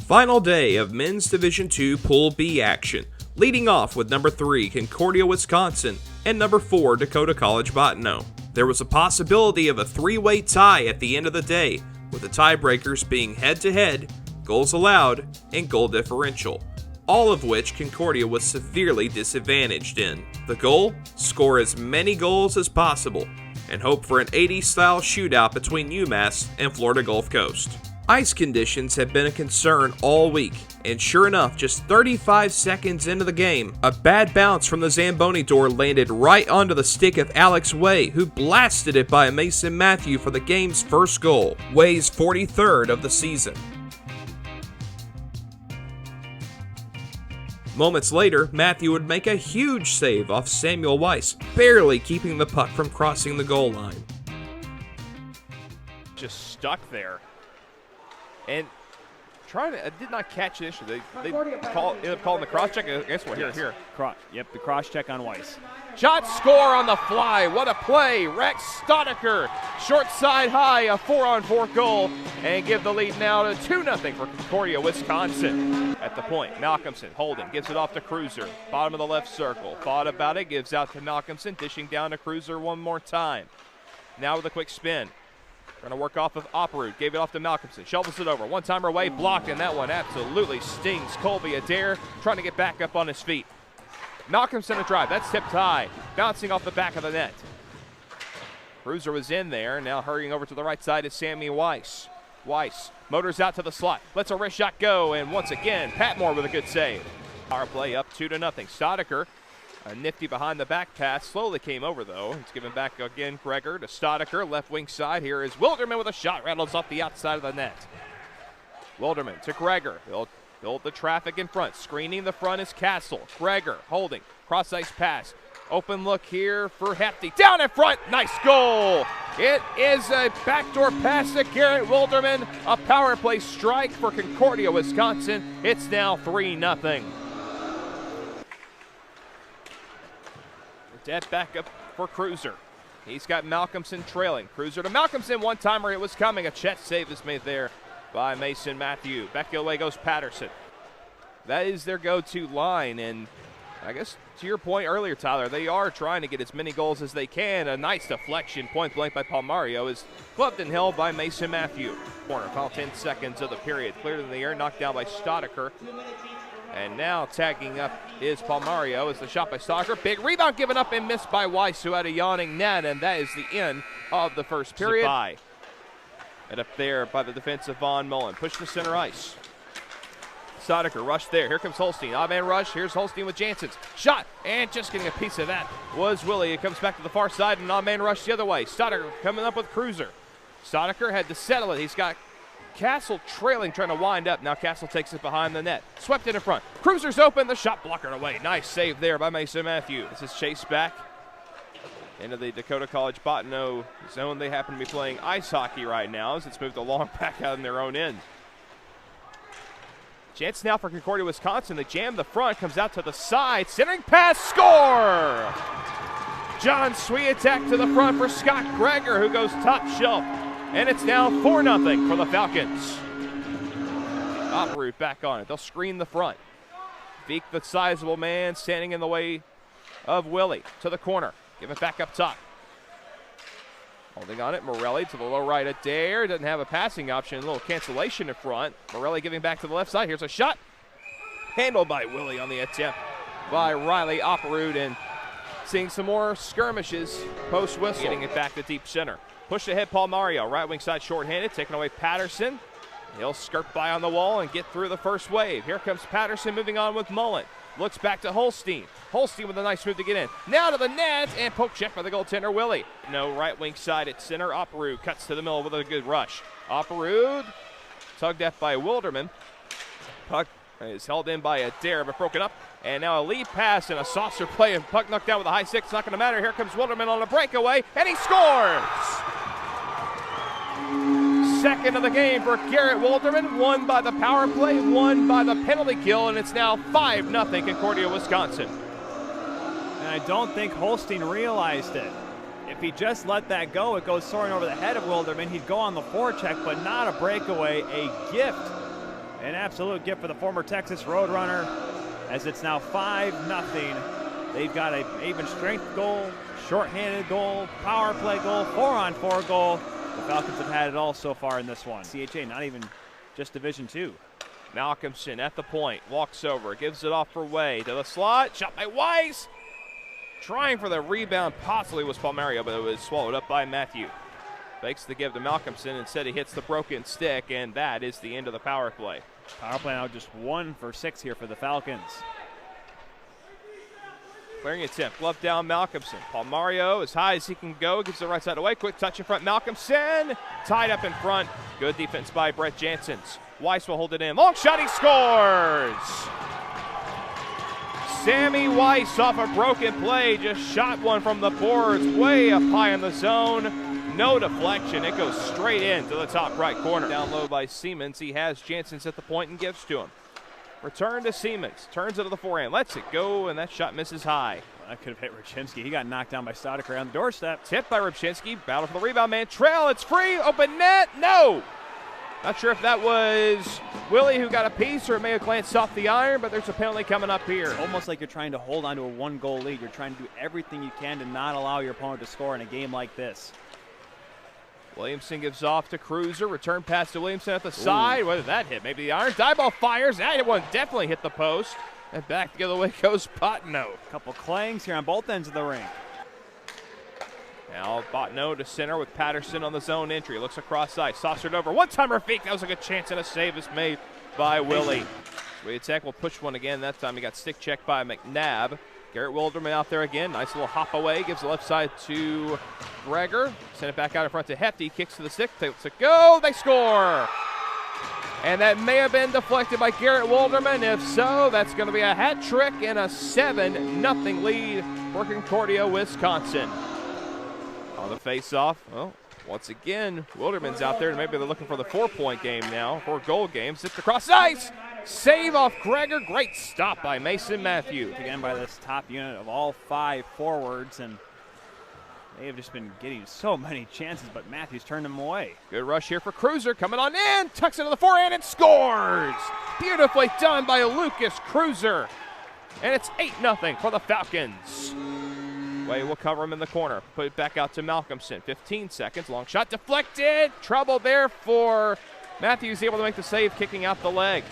Final day of Men's Division II Pool B action, leading off with number 3 Concordia-Wisconsin and number 4 Dakota College-Bottineau. There was a possibility of a three-way tie at the end of the day, with the tiebreakers being head-to-head, goals allowed, and goal differential, all of which Concordia was severely disadvantaged in. The goal? Score as many goals as possible, and hope for an 80s-style shootout between UMass and Florida Gulf Coast. Ice conditions have been a concern all week, and sure enough, just 35 seconds into the game, a bad bounce from the Zamboni door landed right onto the stick of Alex Way, who blasted it by Mason Matthew for the game's first goal, Way's 43rd of the season. Moments later, Matthew would make a huge save off Samuel Weiss, barely keeping the puck from crossing the goal line. Just stuck there. And I did not catch it initially. They ended up calling the cross check. Guess what? Here. Yep, the cross check on Weiss. Shot, score on the fly. What a play. Rex Stoddicker, short side high, a 4-on-4 goal, and give the lead now to 2-0 for Concordia-Wisconsin. At the point, Malcolmson holding, gives it off to Cruiser. Bottom of the left circle. Thought about it, gives out to Malcolmson, dishing down to Cruiser one more time. Now with a quick spin. Trying to work off of Opperud, gave it off to Malcolmson, shovels it over, one-timer away, blocked, and that one absolutely stings Colby Adair, trying to get back up on his feet. Malcolmson a drive, that's tipped high, bouncing off the back of the net. Cruiser was in there, now hurrying over to the right side is Sammy Weiss. Weiss motors out to the slot, lets a wrist shot go, and once again, Patmore with a good save. Power play up 2-0. Stoddicker, a nifty behind the back pass, slowly came over though. It's given back again, Gregor to Stoddicker, left wing side. Here is Wilderman with a shot, rattles off the outside of the net. Wilderman to Gregor, he'll build the traffic in front. Screening the front is Castle. Gregor holding, cross ice pass. Open look here for Hefty, down in front, nice goal! It is a backdoor pass to Garrett Wilderman, a power play strike for Concordia, Wisconsin. It's now 3-0. Dead back up for Cruiser. He's got Malcolmson trailing. Cruiser to Malcolmson, one-timer, it was coming. A chest save is made there by Mason Matthew. Back the other way goes Patterson. That is their go-to line, and I guess to your point earlier, Tyler, they are trying to get as many goals as they can. A nice deflection, point blank by Palmario, is gloved and held by Mason Matthew. Corner, final 10 seconds of the period. Cleared in the air, knocked down by Stoddicker. And now tagging up is Palmario as the shot by Stoddicker. Big rebound given up and missed by Weiss, who had a yawning net, and that is the end of the first period. And up there by the defensive Von Mullen. Push to center ice. Stoddicker rushed there. Here comes Holstein. Odd man rush. Here's Holstein with Jansen's shot. And just getting a piece of that was Willie. It comes back to the far side and odd man rush the other way. Stoddicker coming up with Cruiser. Stoddicker had to settle it. He's got Castle trailing, trying to wind up. Now Castle takes it behind the net. Swept it in front. Cruiser's open. The shot blockered away. Nice save there by Mason Matthew. This is chased back into the Dakota College-Bottineau zone. They happen to be playing ice hockey right now as it's moved along back out in their own end. Chance now for Concordia-Wisconsin. They jam the front. Comes out to the side. Centering pass. Score! John Swiatek to the front for Scott Gregor, who goes top shelf. And it's now 4-0 for the Falcons. Opperud back on it. They'll screen the front. Veek, the sizable man, standing in the way of Willie to the corner. Give it back up top. Holding on it, Morelli to the low right. Adair doesn't have a passing option. A little cancellation in front. Morelli giving back to the left side. Here's a shot. Handled by Willie on the attempt by Riley Opperud. And seeing some more skirmishes post-whistle. Getting it back to deep center. Push ahead, Palmario, right wing side shorthanded, taking away Patterson. He'll skirt by on the wall and get through the first wave. Here comes Patterson moving on with Mullen. Looks back to Holstein. Holstein with a nice move to get in. Now to the net, and poke check by the goaltender, Willie. No, right wing side at center. Opperud cuts to the middle with a good rush. Opperud tugged at by Wilderman. Puck is held in by Adair, but broken up. And now a lead pass and a saucer play, and puck knocked down with a high six. Not going to matter. Here comes Wilderman on a breakaway, and he scores! Second of the game for Garrett Wilderman. One by the power play, one by the penalty kill, and it's now 5-0 Concordia-Wisconsin. And I don't think Holstein realized it. If he just let that go, it goes soaring over the head of Wilderman. He'd go on the forecheck, but not a breakaway, a gift An absolute gift for the former Texas Roadrunner, as it's now 5-0. They've got an even strength goal, shorthanded goal, power play goal, 4-on-4 goal. The Falcons have had it all so far in this one. ACHA not even just Division II. Malcolmson at the point, walks over, gives it off for Way to the slot, shot by Weiss. Trying for the rebound, possibly was Palmario, but it was swallowed up by Matthew. Fakes the give to Malcolmson, instead he hits the broken stick, and that is the end of the power play. Power play now just 1 for 6 here for the Falcons. Clearing attempt, glove down Malcolmson. Palmario as high as he can go, gives the right side away, quick touch in front, Malcolmson, tied up in front. Good defense by Brett Janssens. Weiss will hold it in, long shot, he scores! Sammy Weiss off a broken play, just shot one from the boards, way up high in the zone. No deflection, it goes straight into the top right corner. Down low by Siemens, he has Janssens at the point and gives to him. Return to Siemens, turns it to the forehand, lets it go, and that shot misses high. Well, that could have hit Rybczynski. He got knocked down by Stodiker on the doorstep. Tipped by Rybczynski, battle for the rebound man. Trail, it's free, open net, no! Not sure if that was Willie who got a piece or it may have glanced off the iron, but there's a penalty coming up here. It's almost like you're trying to hold on to a 1-goal lead. You're trying to do everything you can to not allow your opponent to score in a game like this. Williamson gives off to Cruiser. Return pass to Williamson at the side. What did that hit? Maybe the iron. Die ball fires. That one definitely hit the post. And back the other way goes Bottineau. A couple clangs here on both ends of the ring. Now Bottineau to center with Patterson on the zone entry. Looks across ice. Saucered over. One-timer feet. That was a good chance, and a save is made by Willie. Sweetek will push one again. That time he got stick checked by McNabb. Garrett Wilderman out there again. Nice little hop away. Gives the left side to Gregor. Send it back out in front to Hefty. Kicks to the stick. Takes it go. They score. And that may have been deflected by Garrett Wilderman. If so, that's going to be a hat trick and a 7-0 lead for Concordia, Wisconsin. On the face-off, well, once again, Wilderman's out there. Maybe they're looking for the 4-point game now, 4-goal game. Zipped across ice. Save off Gregor. Great stop by Mason Matthew. Again by this top unit of all 5 forwards, and they have just been getting so many chances, but Matthews turned them away. Good rush here for Cruiser. Coming on in. Tucks into the forehand and scores. Beautifully done by Lucas Cruiser. And it's 8-0 for the Falcons. Way will cover him in the corner. Put it back out to Malcolmson. 15 seconds. Long shot deflected. Trouble there for Matthews, able to make the save, kicking out the leg.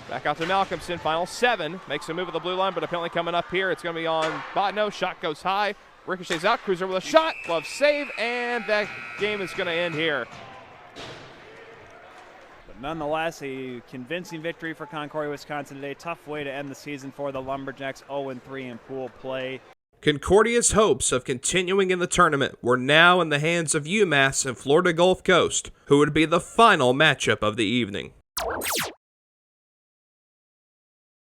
Back out to Malcolmson. Final 7. Makes a move at the blue line, but a penalty coming up here. It's going to be on Bottineau. Shot goes high. Ricochets out. Cruiser with a shot. Glove save, and that game is going to end here. But nonetheless, a convincing victory for Concordia-Wisconsin today. Tough way to end the season for the Lumberjacks. 0-3 in pool play. Concordia's hopes of continuing in the tournament were now in the hands of UMass and Florida Gulf Coast, who would be the final matchup of the evening.